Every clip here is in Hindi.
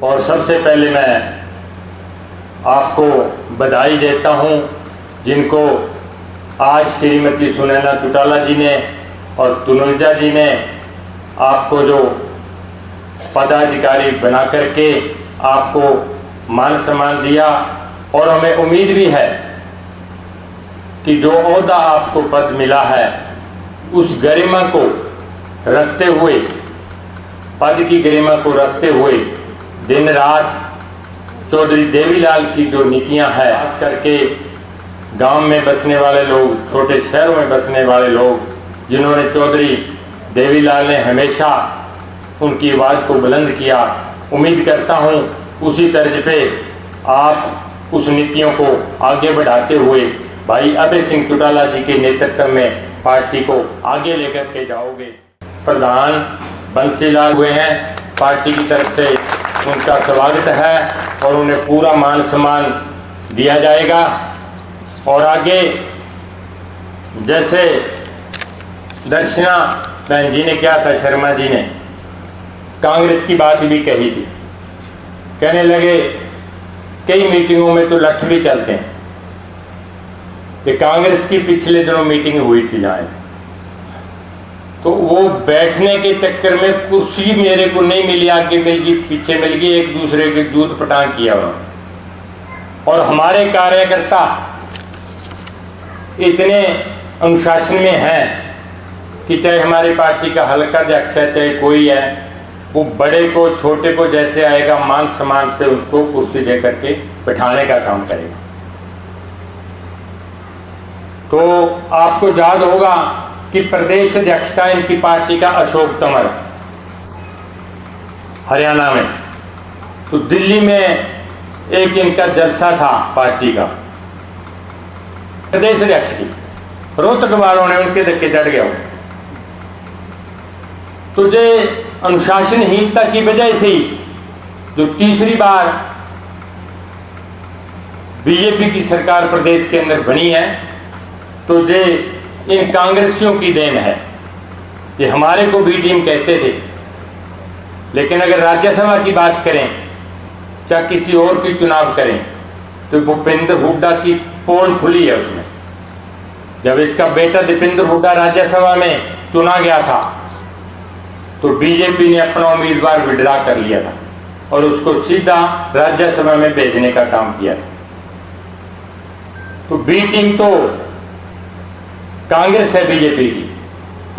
और सबसे पहले मैं आपको बधाई देता हूं जिनको आज श्रीमती सुनैना चौटाला जी ने और तनुजा जी ने आपको जो पदाधिकारी बना करके आपको मान सम्मान दिया। और हमें उम्मीद भी है कि जो ओहदा आपको पद मिला है उस गरिमा को रखते हुए, पद की गरिमा को रखते हुए दिन रात चौधरी देवीलाल की जो नीतियां हैं, खास करके गांव में बसने वाले लोग, छोटे शहरों में बसने वाले लोग, जिन्होंने चौधरी देवीलाल ने हमेशा उनकी आवाज़ को बुलंद किया, उम्मीद करता हूं उसी तर्ज पे आप उस नीतियों को आगे बढ़ाते हुए भाई अभय सिंह चौटाला जी के नेतृत्व में पार्टी को आगे लेकर के जाओगे। प्रधान बंसीलाल हुए हैं, पार्टी की तरफ से उनका स्वागत है और उन्हें पूरा मान सम्मान दिया जाएगा। और आगे जैसे दर्शना बहन जी ने क्या था, शर्मा जी ने कांग्रेस की बात भी कही थी, कहने लगे कई मीटिंगों में तो लठ भी चलते हैं कि कांग्रेस की पिछले दिनों मीटिंग हुई थी जहाँ, तो वो बैठने के चक्कर में कुर्सी मेरे को नहीं मिली, आगे मिल गई पीछे मिल गई, एक दूसरे के जूत पटांग किया उन्होंने। और हमारे कार्यकर्ता इतने अनुशासन में हैं कि चाहे हमारी पार्टी का हल्का अध्यक्ष है चाहे कोई है, वो बड़े को छोटे को जैसे आएगा मान सम्मान से उसको कुर्सी दे करके बिठाने का काम करेगा। तो आपको याद होगा कि प्रदेश अध्यक्ष था इनकी पार्टी का अशोक तंवर हरियाणा में, तो दिल्ली में एक इनका जलसा था पार्टी का प्रदेश अध्यक्ष की, रोहतक वालों ने उनके धक्के चढ़ गया। तो जो अनुशासनहीनता की वजह से ही जो तीसरी बार बीजेपी की सरकार प्रदेश के अंदर बनी है, तो ये इन कांग्रेसियों की देन है। ये हमारे को बी टीम कहते थे, लेकिन अगर राज्यसभा की बात करें चाहे किसी और की चुनाव करें तो भूपेंद्र हुड्डा की पोल खुली है उसमें। जब इसका बेटा दीपेंद्र हुड्डा राज्यसभा में चुना गया था तो बीजेपी ने अपना उम्मीदवार विड्रा कर लिया था और उसको सीधा राज्यसभा में भेजने का काम किया। तो बी टीम तो कांग्रेस है बीजेपी की।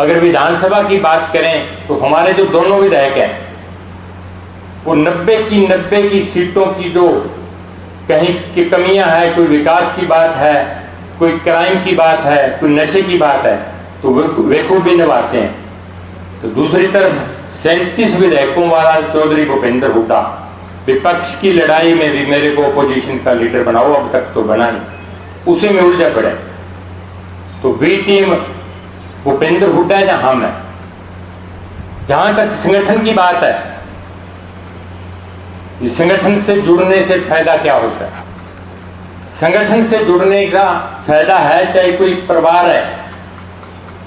अगर विधानसभा की बात करें तो हमारे जो दोनों विधायक हैं वो 90 की सीटों की जो कहीं की कमियां हैं, कोई विकास की बात है, कोई क्राइम की बात है, कोई नशे की बात है, तो वे खूब भी निभाते हैं। तो दूसरी तरफ 37 विधायकों वाला चौधरी भूपेंद्र हुड्डा, विपक्ष की लड़ाई में भी मेरे को अपोजिशन का लीडर बनाओ, अब तक तो बना नहीं, उसी में उलझा पड़े। तो बी टीम भूपेंद्र हुड्डा है, हम है। जहां तक संगठन की बात है, इस संगठन से जुड़ने से फायदा क्या होता है? संगठन से जुड़ने का फायदा है, चाहे कोई परिवार है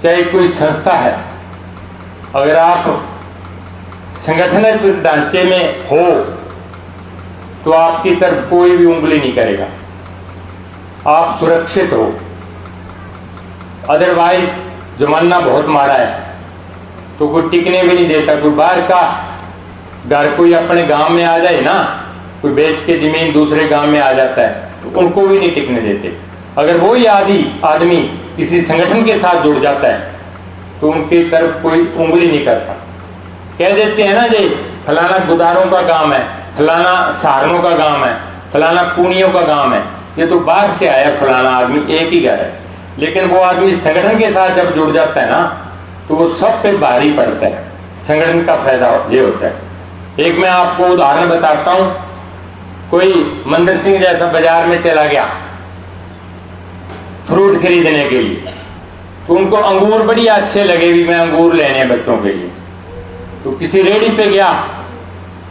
चाहे कोई संस्था है, अगर आप संगठन ढांचे में हो तो आपकी तरफ कोई भी उंगली नहीं करेगा, आप सुरक्षित हो। अदरवाइज जमाना बहुत माड़ा है, तो कोई टिकने भी नहीं देता। कोई बाहर का घर कोई अपने गांव में आ जाए ना, कोई बेच के जमीन दूसरे गांव में आ जाता है, तो उनको भी नहीं टिकने देते। अगर वही आदमी किसी संगठन के साथ जुड़ जाता है तो उनकी तरफ कोई उंगली नहीं करता। कह देते हैं ना जी फलाना गुदारों का गांव है, फलाना सहारनों का गांव है, फलाना पुनियों का गांव है, ये तो बाहर से आया फलाना आदमी, एक ही घर है। लेकिन वो आदमी संगठन के साथ जब जुड़ जाता है ना तो वो सब पे भारी पड़ता है। संगठन का फायदा ये होता है। एक मैं आपको उदाहरण बताता हूं। कोई मंदिर सिंह जैसा बाजार में चला गया फ्रूट खरीदने के लिए, तो उनको अंगूर बड़ी अच्छे लगे भी मैं अंगूर लेने हैं बच्चों के लिए, तो किसी रेडी पे गया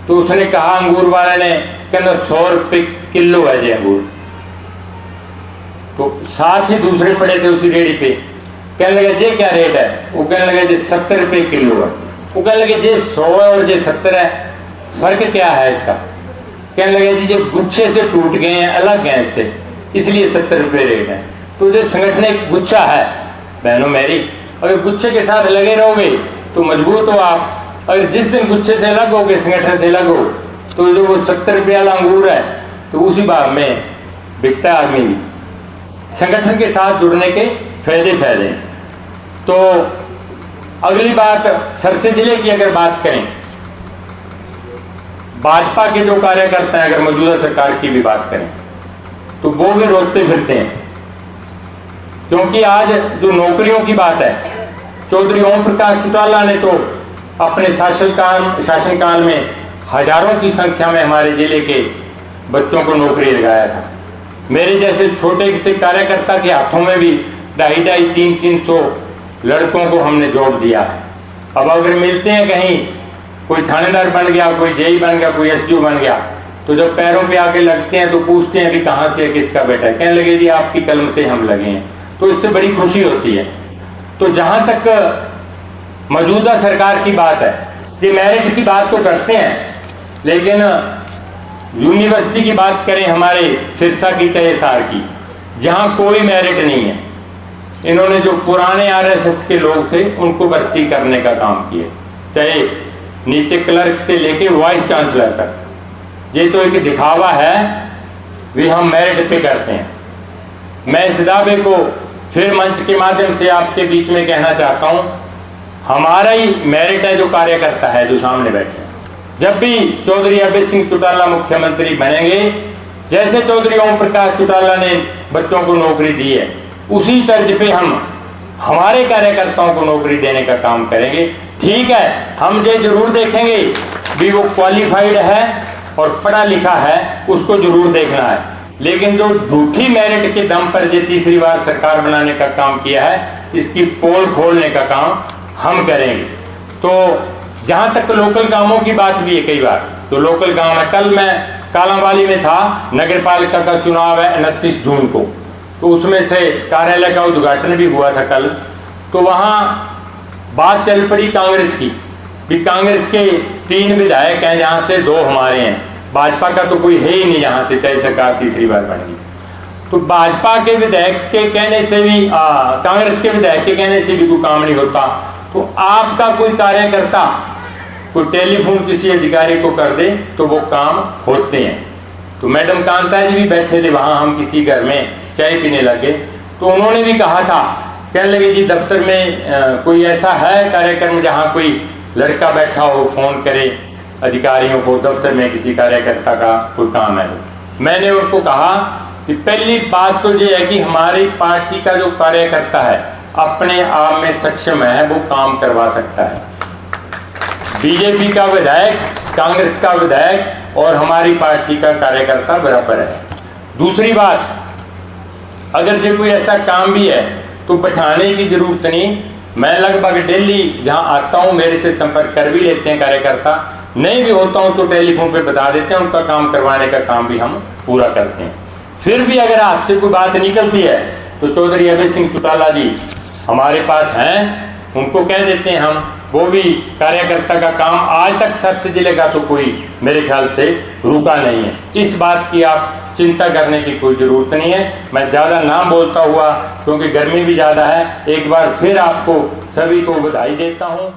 तो उसने कहा, अंगूर वाले ने कहना 100 रुपये किलो है जी अंगूर। तो साथ ही दूसरे पड़े थे उसी रेडी पे, कहने लगे जी क्या रेट है? वो कहने लगे जी 70 रुपये किलो है। वो कहने लगे जी 100 है और जी 70 है, फर्क क्या है इसका? कहने लगे जी ये गुच्छे से टूट गए हैं, अलग हैं इससे, इसलिए 70 रुपये रेट है। तो जो संगठन एक गुच्छा है बहनों मेरी, अगर गुच्छे के साथ लगे रहोगे तो मजबूत हो आप। अगर जिस दिन गुच्छे से अलग होगे, संगठन से अलग हो, तो जो वो 70 रुपये वाला अंगूर है तो उसी भाव में बिकता है आदमी भी। संगठन के साथ जुड़ने के फायदे। तो अगली बात, सरसे जिले की अगर बात करें, भाजपा के जो कार्यकर्ता हैं, अगर मौजूदा सरकार की भी बात करें तो वो भी रोकते फिरते हैं, क्योंकि आज जो नौकरियों की बात है, चौधरी ओम प्रकाश चौटाला ने तो अपने शासनकाल में हजारों की संख्या में हमारे जिले के बच्चों को नौकरी लगाया था। मेरे जैसे छोटे से कार्यकर्ता के हाथों में भी 250-300 लड़कों को हमने जॉब दिया है। अब अगर मिलते हैं कहीं, कोई थानेदार बन गया, कोई जेई बन गया, कोई एसडीओ बन गया, तो जब पैरों पे आके लगते हैं तो पूछते हैं कि कहाँ से है, किसका बेटा है, कहने लगे जी आपकी कलम से हम लगे हैं। तो इससे बड़ी खुशी होती है। तो जहाँ तक मौजूदा सरकार की बात है, ये मेरिट की बात तो करते हैं, लेकिन यूनिवर्सिटी की बात करें हमारे सिरसा की चाहे हिसार की, जहाँ कोई मेरिट नहीं है, इन्होंने जो पुराने आरएसएस के लोग थे उनको भर्ती करने का काम किया, चाहे नीचे क्लर्क से लेके वाइस चांसलर तक। ये तो एक दिखावा है भी हम मेरिट पे करते हैं। मैं इस दावे को फिर मंच के माध्यम से आपके बीच में कहना चाहता हूं, हमारा ही मेरिट है जो कार्यकर्ता है जो सामने बैठे हैं। जब भी चौधरी अभय सिंह चौटाला मुख्यमंत्री बनेंगे, जैसे चौधरी ओम प्रकाश चौटाला ने बच्चों को नौकरी दी है, उसी तर्ज पे हम हमारे कार्यकर्ताओं को नौकरी देने का काम करेंगे। ठीक है, हम ये जरूर देखेंगे भी वो क्वालिफाइड है और पढ़ा लिखा है, उसको जरूर देखना है, लेकिन जो झूठी मेरिट के दम पर जो तीसरी बार सरकार बनाने का काम किया है, इसकी पोल खोलने का काम हम करेंगे। तो जहाँ तक लोकल कामों की बात भी है, कई बार तो लोकल काम है। कल मैं कालांवाली में था, नगर पालिका का चुनाव है 29 जून को, तो उसमें से कार्यालय का उद्घाटन भी हुआ था कल। तो वहाँ बात चल पड़ी कांग्रेस की, भी कांग्रेस के 3 विधायक हैं, जहाँ से 2 हमारे हैं, भाजपा का तो कोई है ही नहीं जहाँ से चाहे सरकार तीसरी बार बनेगी। तो भाजपा के विधायक के कहने से भी, कांग्रेस के विधायक के कहने से भी कोई काम नहीं होता। तो आपका कोई कार्यकर्ता कोई टेलीफोन किसी अधिकारी को कर दे तो वो काम होते हैं। तो मैडम कांता जी भी बैठे थे वहाँ, हम किसी घर में चाय पीने लगे, तो उन्होंने भी कहा था, कहने लगे जी दफ्तर में कोई ऐसा है कार्यक्रम जहाँ कोई लड़का बैठा हो, फोन करे अधिकारियों को, दफ्तर में किसी कार्यकर्ता का कोई काम है। मैंने उनको कहा कि पहली बात तो ये है कि हमारी पार्टी का जो कार्यकर्ता है अपने आप में सक्षम है, वो काम करवा सकता है। बीजेपी का विधायक, कांग्रेस का विधायक और हमारी पार्टी का कार्यकर्ता बराबर है। दूसरी बात, अगर जो कोई ऐसा काम भी है तो बैठाने की जरूरत नहीं। मैं लगभग डेली जहां आता हूं मेरे से संपर्क कर भी लेते हैं कार्यकर्ता, नहीं भी होता हूं तो टेलीफोन पे बता देते हैं, उनका काम करवाने का काम भी हम पूरा करते हैं। फिर भी अगर आपसे कोई बात निकलती है तो चौधरी अभय सिंह चौटाला जी हमारे पास हैं, उनको कह देते हैं हम। वो भी कार्यकर्ता का काम आज तक सर से जिले का तो कोई मेरे ख्याल से रुका नहीं है। इस बात की आप चिंता करने की कोई ज़रूरत नहीं है। मैं ज़्यादा ना बोलता हुआ, क्योंकि गर्मी भी ज़्यादा है, एक बार फिर आपको सभी को बधाई देता हूँ।